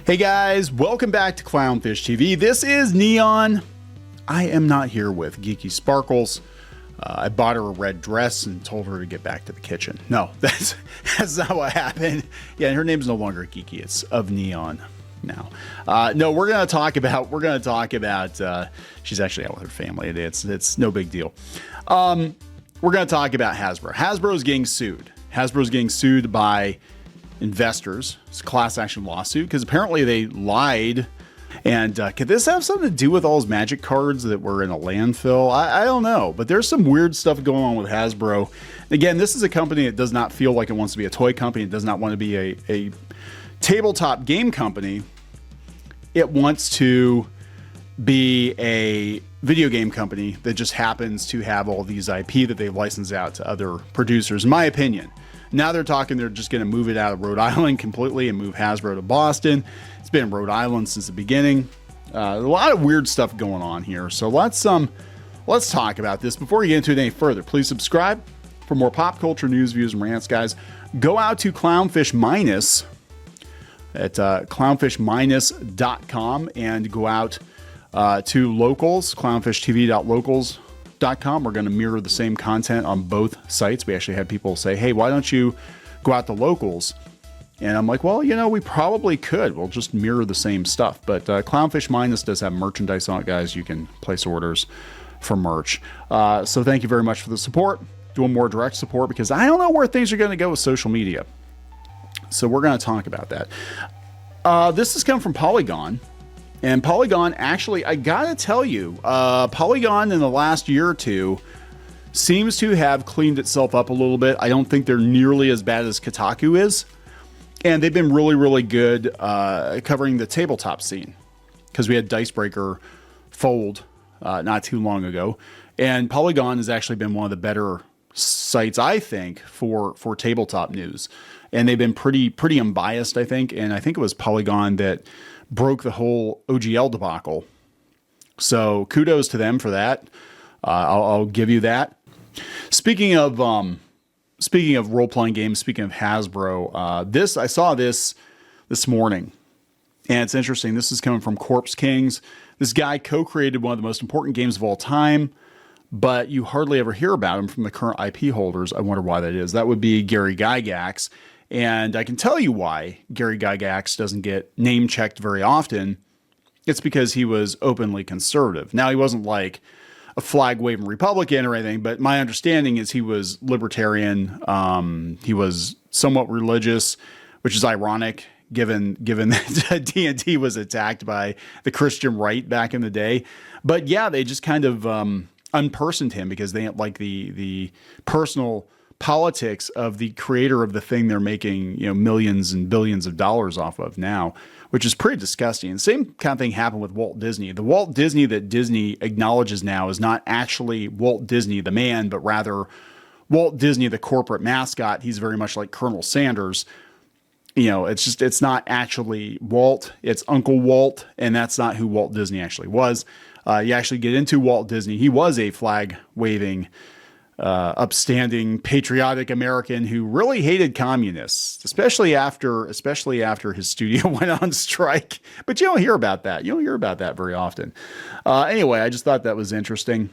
Hey guys, welcome back to Clownfish TV. This is Kneon. I am not here with Geeky Sparkles. I bought her a red dress and told her to get back to the kitchen. No, that's not what happened. Yeah, her name's no longer Geeky. It's of Kneon now. No, we're gonna talk about. She's actually out with her family today. It's no big deal. We're gonna talk about Hasbro. Hasbro's getting sued. Hasbro's getting sued by investors. It's a class action lawsuit because apparently they lied. And could this have something to do with all those magic cards that were in a landfill? I don't know, but there's some weird stuff going on with Hasbro. Again, this is a company that does not feel like it wants to be a toy company. It does not want to be a tabletop game company. It wants to be a video game company that just happens to have all these IP that they license out to other producers, in my opinion. Now they're talking they're just going to move it out of Rhode Island completely and move Hasbro to Boston. It's been in Rhode Island since the beginning. A lot of weird stuff going on here. So let's talk about this. Before we get into it any further, please subscribe for more pop culture news, views, and rants, guys. Go out to Clownfish Minus at clownfishminus.com and go out to locals, clownfishtv.locals.com. We're going to mirror the same content on both sites. We actually had people say, hey, why don't you go out to locals? And I'm like, well, you know, we probably could. We'll just mirror the same stuff. But Clownfish Minus does have merchandise on it, guys. You can place orders for merch. So thank you very much for the support. Doing more direct support because I don't know where things are going to go with social media. So we're going to talk about that. This has come from Polygon. And Polygon, actually, I gotta tell you, Polygon in the last year or two seems to have cleaned itself up a little bit. I don't think they're nearly as bad as Kotaku is. And they've been really, really good covering the tabletop scene. Because we had Dicebreaker fold not too long ago. And Polygon has actually been one of the better sites, I think, for tabletop news. And they've been pretty unbiased, I think. And I think it was Polygon that broke the whole OGL debacle. So kudos to them for that. I'll give you that. Speaking of role-playing games, speaking of Hasbro, I saw this morning, and it's interesting. This is coming from Corpse Kings. This guy co-created one of the most important games of all time, but you hardly ever hear about him from the current IP holders. I wonder why that is. That would be Gary Gygax. And I can tell you why Gary Gygax doesn't get name checked very often. It's because he was openly conservative. Now, he wasn't like a flag-waving Republican or anything, but my understanding is he was libertarian. He was somewhat religious, which is ironic given that D&D was attacked by the Christian right back in the day. But yeah, they just kind of unpersoned him because they didn't like the personal politics of the creator of the thing they're making, you know, millions and billions of dollars off of now, which is pretty disgusting. And same kind of thing happened with Walt Disney. The Walt Disney that Disney acknowledges now is not actually Walt Disney the man, but rather Walt Disney the corporate mascot. He's very much like Colonel Sanders. You know, it's not actually Walt, it's Uncle Walt, and that's not who Walt Disney actually was. You actually get into Walt Disney. He was a flag-waving upstanding, patriotic American who really hated communists, especially after his studio went on strike. But you don't hear about that. You don't hear about that very often. Anyway, I just thought that was interesting.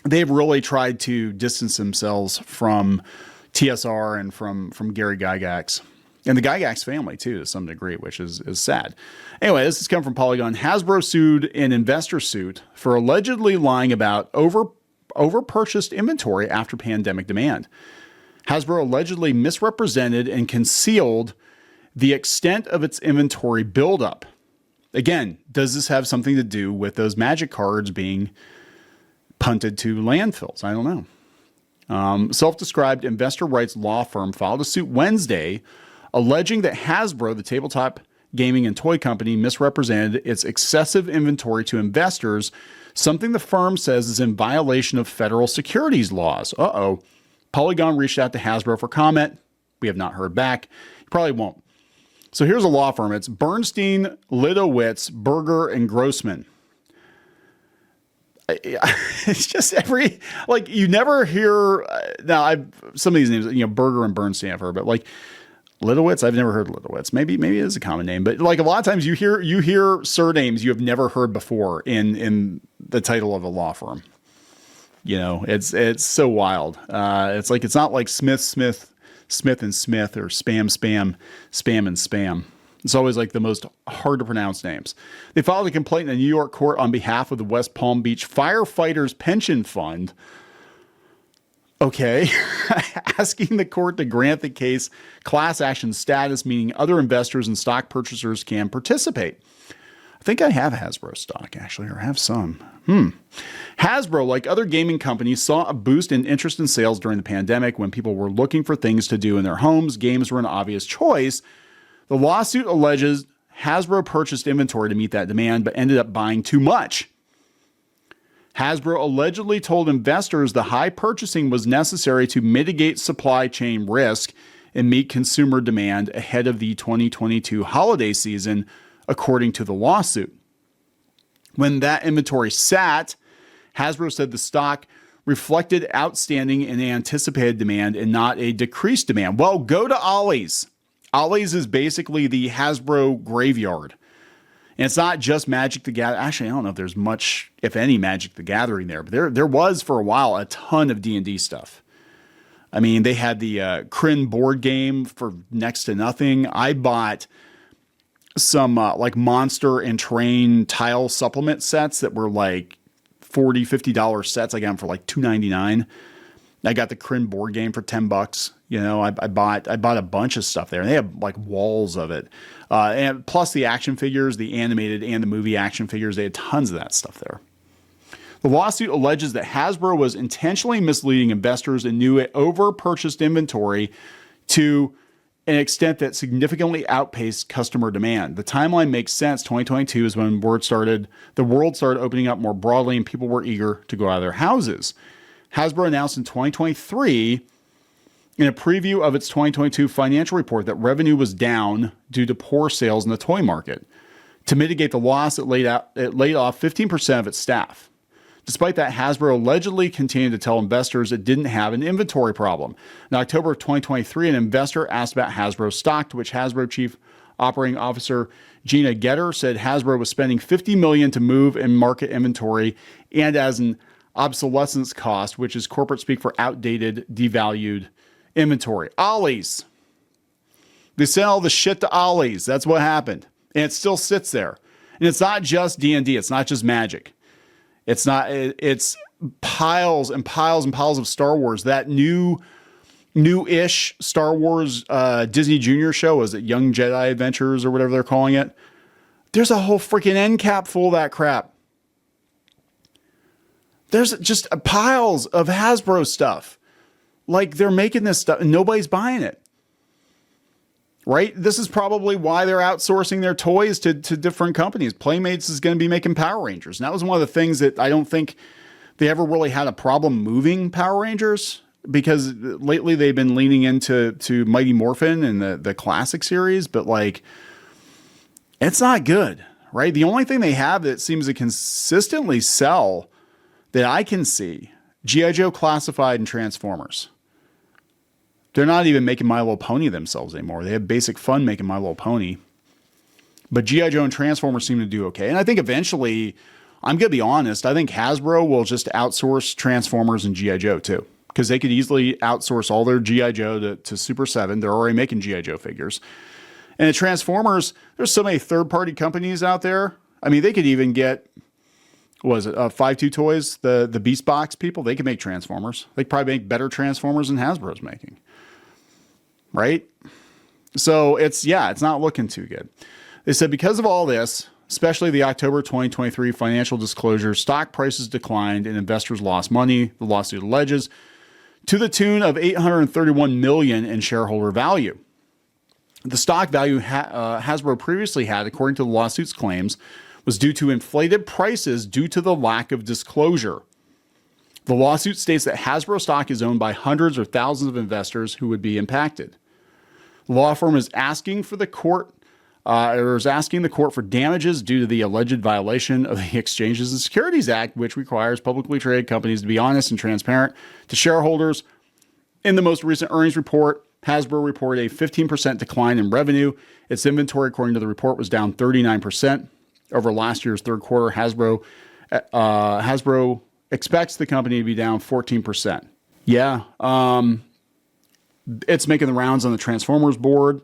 They've really tried to distance themselves from TSR and from Gary Gygax. And the Gygax family, too, to some degree, which is sad. Anyway, this has come from Polygon. Hasbro sued an investor suit for allegedly lying about overpurchased inventory after pandemic demand. Hasbro allegedly misrepresented and concealed the extent of its inventory buildup. Again, does this have something to do with those magic cards being punted to landfills? I don't know. Self-described investor rights law firm filed a suit Wednesday alleging that Hasbro, the tabletop gaming and toy company, misrepresented its excessive inventory to investors, something the firm says is in violation of federal securities laws. Polygon reached out to Hasbro for comment. We have not heard back. You probably won't. So here's a law firm. It's Bernstein, Lidowitz, Berger, and Grossman. It's just you never hear, some of these names, Berger and Bernstein I've heard, but Littlewitz? I've never heard Littlewitz. Maybe it is a common name, but like a lot of times you hear surnames you have never heard before in the title of a law firm. You know, it's so wild. It's like, it's not like Smith and Smith, or spam and spam. It's always like the most hard to pronounce names. They filed a complaint in a New York court on behalf of the West Palm Beach Firefighters Pension Fund. Okay. Asking the court to grant the case class action status, meaning other investors and stock purchasers can participate. I think I have Hasbro stock, actually, or have some. Hasbro, like other gaming companies, saw a boost in interest in sales during the pandemic when people were looking for things to do in their homes. Games were an obvious choice. The lawsuit alleges Hasbro purchased inventory to meet that demand, but ended up buying too much. Hasbro allegedly told investors the high purchasing was necessary to mitigate supply chain risk and meet consumer demand ahead of the 2022 holiday season, according to the lawsuit. When that inventory sat, Hasbro said the stock reflected outstanding and anticipated demand and not a decreased demand. Well, go to Ollie's. Ollie's is basically the Hasbro graveyard. And it's not just Magic the Gathering. Actually, I don't know if there's much, if any, Magic the Gathering there. But there was, for a while, a ton of D&D stuff. I mean, they had the Kryn board game for next to nothing. I bought some like Monster and Train tile supplement sets that were like $40, $50 sets. I got them for like $2.99. I got the Kryn board game for $10. You know, I bought a bunch of stuff there, and they have like walls of it. And plus the action figures, the animated and the movie action figures, they had tons of that stuff there. The lawsuit alleges that Hasbro was intentionally misleading investors and knew it over-purchased inventory to an extent that significantly outpaced customer demand. The timeline makes sense. 2022 is when the world started opening up more broadly and people were eager to go out of their houses. Hasbro announced in 2023 in a preview of its 2022 financial report that revenue was down due to poor sales in the toy market. To mitigate the loss, it laid off 15% of its staff. Despite that, Hasbro allegedly continued to tell investors it didn't have an inventory problem. In October of 2023, an investor asked about Hasbro stock, to which Hasbro Chief Operating Officer Gina Getter said Hasbro was spending $50 million to move and market inventory and as an obsolescence cost, which is corporate speak for outdated, devalued inventory. Ollie's. They sent all the shit to Ollie's. That's what happened. And it still sits there. And it's not just D&D. It's not just Magic. It's piles and piles and piles of Star Wars. That new-ish Star Wars Disney Junior show, is it Young Jedi Adventures or whatever they're calling it? There's a whole freaking end cap full of that crap. There's just piles of Hasbro stuff. Like, they're making this stuff and nobody's buying it. Right? This is probably why they're outsourcing their toys to different companies. Playmates is going to be making Power Rangers. And that was one of the things that I don't think they ever really had a problem moving Power Rangers, because lately they've been leaning into Mighty Morphin and the classic series, but like, it's not good, right? The only thing they have that seems to consistently sell that I can see, G.I. Joe Classified and Transformers. They're not even making My Little Pony themselves anymore. They have Basic Fun making My Little Pony. But G.I. Joe and Transformers seem to do okay. And I think eventually, I'm going to be honest, I think Hasbro will just outsource Transformers and G.I. Joe too. Because they could easily outsource all their G.I. Joe to Super 7. They're already making G.I. Joe figures. And the Transformers, there's so many third-party companies out there. I mean, they could even get, what was it, 5-2 Toys, the Beast Box people. They could make Transformers. They could probably make better Transformers than Hasbro's making. Right? So it's not looking too good. They said because of all this, especially the October 2023 financial disclosures, stock prices declined and investors lost money, the lawsuit alleges, to the tune of $831 million in shareholder value. The stock value Hasbro previously had, according to the lawsuit's claims, was due to inflated prices due to the lack of disclosure. The lawsuit states that Hasbro stock is owned by hundreds or thousands of investors who would be impacted. The law firm is asking the court for damages due to the alleged violation of the Exchanges and Securities Act, which requires publicly traded companies to be honest and transparent to shareholders. In the most recent earnings report, Hasbro reported a 15% decline in revenue. Its inventory, according to the report, was down 39% over last year's third quarter. Hasbro expects the company to be down 14%. Yeah, it's making the rounds on the Transformers board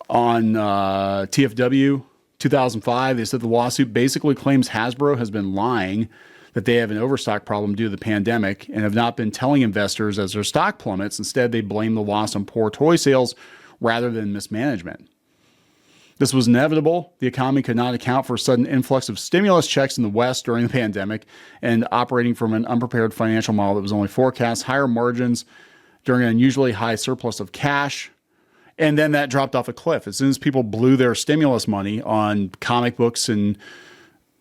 on TFW 2005. They said the lawsuit basically claims Hasbro has been lying that they have an overstock problem due to the pandemic and have not been telling investors as their stock plummets. Instead, they blame the loss on poor toy sales rather than mismanagement. This was inevitable. The economy could not account for a sudden influx of stimulus checks in the West during the pandemic, and operating from an unprepared financial model that was only forecast higher margins during an unusually high surplus of cash. And then that dropped off a cliff. As soon as people blew their stimulus money on comic books and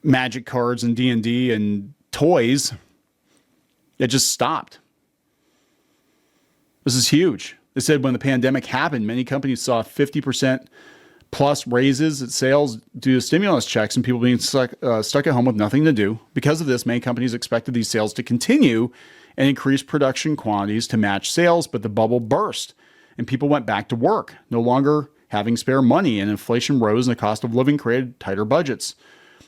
magic cards and D&D and toys, it just stopped. This is huge. They said when the pandemic happened, many companies saw 50% plus raises at sales due to stimulus checks and people being stuck at home with nothing to do. Because of this, many companies expected these sales to continue and increase production quantities to match sales, but the bubble burst and people went back to work, no longer having spare money, and inflation rose and the cost of living created tighter budgets.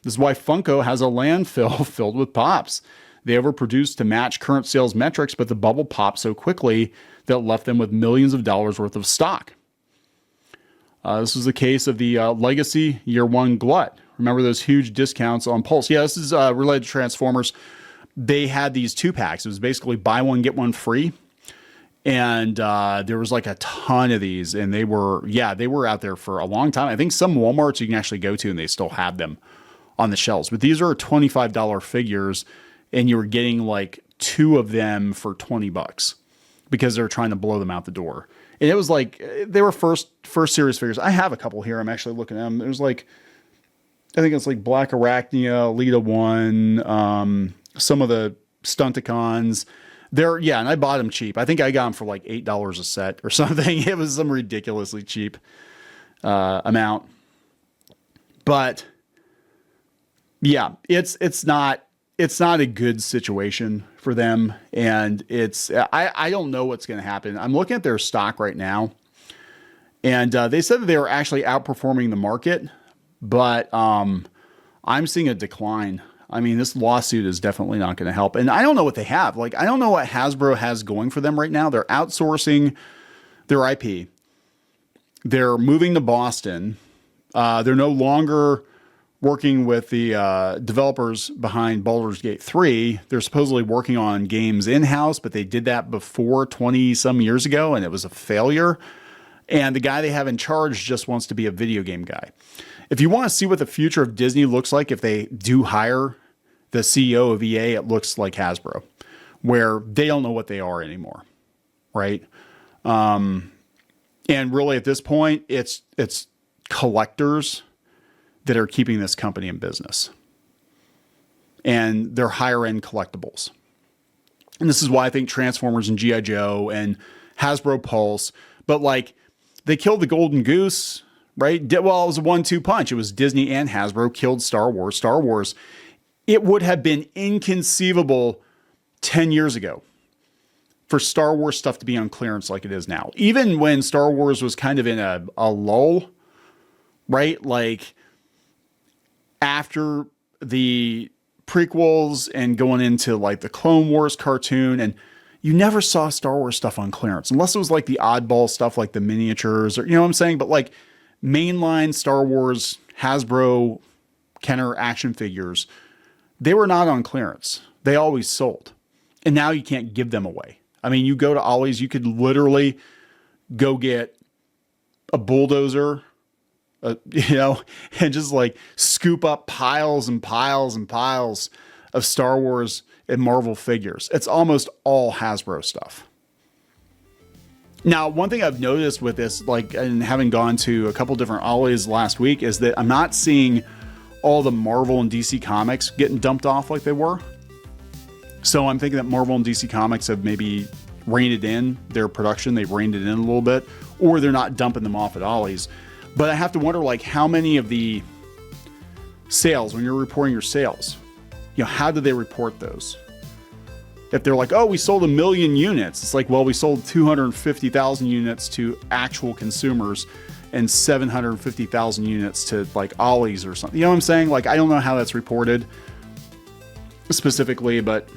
This is why Funko has a landfill filled with Pops. They overproduced to match current sales metrics, but the bubble popped so quickly that it left them with millions of dollars worth of stock. This was the case of the Legacy Year One Glut. Remember those huge discounts on Pulse? Yeah, this is related to Transformers. They had these 2-packs. It was basically buy one, get one free. And there was like a ton of these, and they were out there for a long time. I think some Walmarts you can actually go to and they still have them on the shelves. But these are $25 figures, and you were getting like 2 of them for $20 because they're trying to blow them out the door. And it was like, they were first series figures. I have a couple here. I'm actually looking at them. There's like, I think it's like Black Arachnia, Lita 1, some of the Stunticons. And I bought them cheap. I think I got them for like $8 a set or something. It was some ridiculously cheap amount. But yeah, it's not a good situation for them. And I don't know what's going to happen. I'm looking at their stock right now, and they said that they were actually outperforming the market, but I'm seeing a decline. I mean, this lawsuit is definitely not going to help. And I don't know what they have. Like, I don't know what Hasbro has going for them right now. They're outsourcing their IP. They're moving to Boston. They're no longer working with the developers behind Baldur's Gate 3. They're supposedly working on games in-house, but they did that before 20-some years ago, and it was a failure. And the guy they have in charge just wants to be a video game guy. If you want to see what the future of Disney looks like, if they do hire the CEO of EA, it looks like Hasbro, where they don't know what they are anymore, right? And really at this point, it's collectors that are keeping this company in business. And they're higher end collectibles. And this is why I think Transformers and G.I. Joe and Hasbro Pulse, but like they killed the Golden Goose, right? Well, it was a 1-2 punch. It was Disney and Hasbro killed Star Wars. Star Wars, it would have been inconceivable 10 years ago for Star Wars stuff to be on clearance like it is now. Even when Star Wars was kind of in a lull, right? Like after the prequels and going into like the Clone Wars cartoon, and you never saw Star Wars stuff on clearance unless it was like the oddball stuff like the miniatures, or you know what I'm saying? But like mainline Star Wars Hasbro Kenner action figures, they were not on clearance. They always sold. And now you can't give them away. I mean, you go to Ollie's, you could literally go get a bulldozer, and just like scoop up piles and piles and piles of Star Wars and Marvel figures. It's almost all Hasbro stuff. Now, one thing I've noticed with this, like, and having gone to a couple different Ollie's last week, is that I'm not seeing all the Marvel and DC comics getting dumped off like they were. So I'm thinking that Marvel and DC Comics have maybe reined it in their production. They've reined it in a little bit, or they're not dumping them off at Ollie's. But I have to wonder, like, how many of the sales, when you're reporting your sales, how do they report those? if they're like, oh, we sold 1 million units. It's like, well, we sold 250,000 units to actual consumers and 750,000 units to like Ollie's or something. You know what I'm saying? Like, I don't know how that's reported specifically, but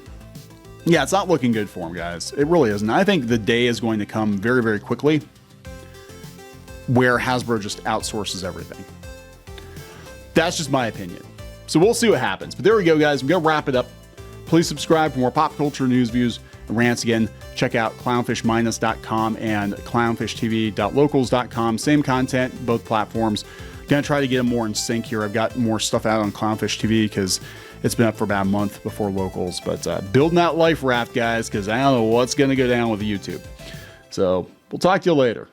yeah, it's not looking good for them, guys. It really isn't. I think the day is going to come very, very quickly where Hasbro just outsources everything. That's just my opinion. So we'll see what happens. But there we go, guys. I'm going to wrap it up. Please subscribe for more pop culture news, views, and rants. Again, check out clownfishminus.com and clownshishtv.locals.com. Same content, both platforms. Gonna try to get them more in sync here. I've got more stuff out on Clownfish TV because it's been up for about a month before locals. But building that life raft, guys, because I don't know what's gonna go down with YouTube. So we'll talk to you later.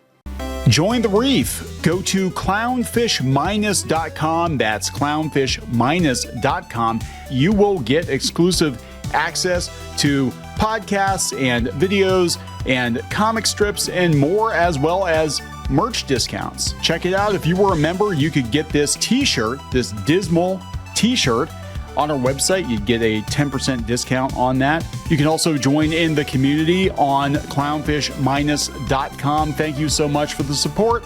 Join the reef. Go to clownfishminus.com. That's clownfishminus.com. You will get exclusive access to podcasts and videos and comic strips and more, as well as merch discounts. Check it out. If you were a member, you could get this t-shirt, this dismal t-shirt on our website. You'd get a 10% discount on that. You can also join in the community on clownfishminus.com. Thank you so much for the support.